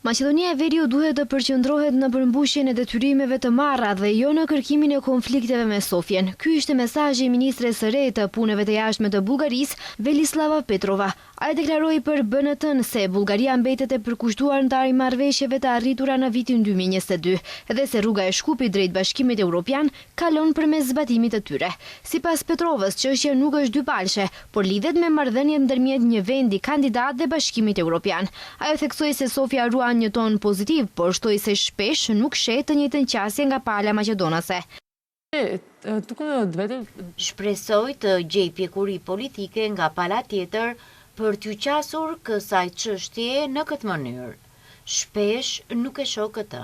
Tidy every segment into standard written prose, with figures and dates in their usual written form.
Maqedonia e Veriut duhet të përqendrohet në përmbushjen e detyrimeve të marra dhe jo në kërkimin e konflikteve me Sofjen. Ky ishte mesazhi i ministres së re të punëve të jashtme të Bullgarisë, Velislava Petrova. Ai deklaroi për BNT se Bullgaria mbetet e përkushtuar ndaj marrëveshjeve të arritura në vitin 2022 dhe se rruga e Shkupit drejt Bashkimit Evropian kalon përmes zbatimit të tyre. Sipas Petrovës, çështja nuk është dypalshe, por lidhet me marrëdhënien ndërmjet një vendi kandidat dhe Bashkimit Evropian. Ajo theksoi se Sofia ruan një ton pozitiv, por shtoi se shpesh nuk shet të njëjtën qasje nga pala maqedonase. Shpresoj të gjej pjekuri politike nga pala tjetër për t'ju qasur kësaj çështje në këtë mënyrë. Shpesh nuk e shoh këtë.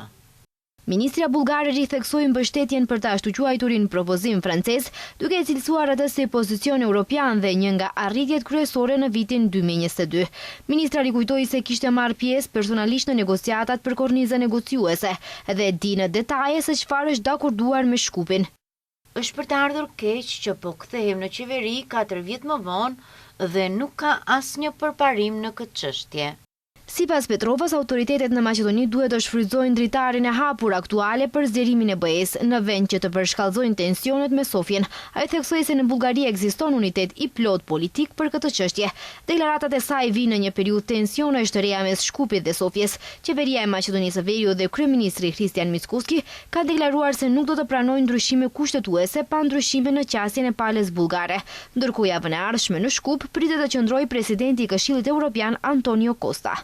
Ministria bullgare ritheksoi mbështetjen për të ashtu quajturin propozim francez, duke e cilësuar atë si pozicion europian dhe një nga arritjet kryesore në vitin 2022. Ministra rikujtoi se kishte marrë pjesë personalisht në negociatat për kornizën negociuese dhe di në detaje se çfarë është dakorduar me Shkupin. Është për të ardhur keq që po kthehem në qeveri 4 vjet më vonë dhe nuk ka asnjë përparim në këtë çështje. Sipas Petrovës, autoritetet në Maqedoni duhet të shfrytëzojnë dritarin e hapur aktuale për zgjerimin e BE-s në vend që të përshkallëzojnë tensionet me Sofjen. Ai theksoi se në Bullgari ekziston unitet i plot politik për këtë çështje. Deklaratat e saj vinë në një periudhë tensionesh të reja mes Shkupit dhe Sofjes. Qeveria e Maqedonisë së Veriut dhe kryeministri Hristijan Mickoski kanë deklaruar se nuk do të pranojnë ndryshime kushtetuese pa ndryshime në qasjen e palës bullgare. Ndërkohë javën e ardhshme në Shkup pritet të qëndrojë presidenti i Këshillit Evropian Antonio Costa.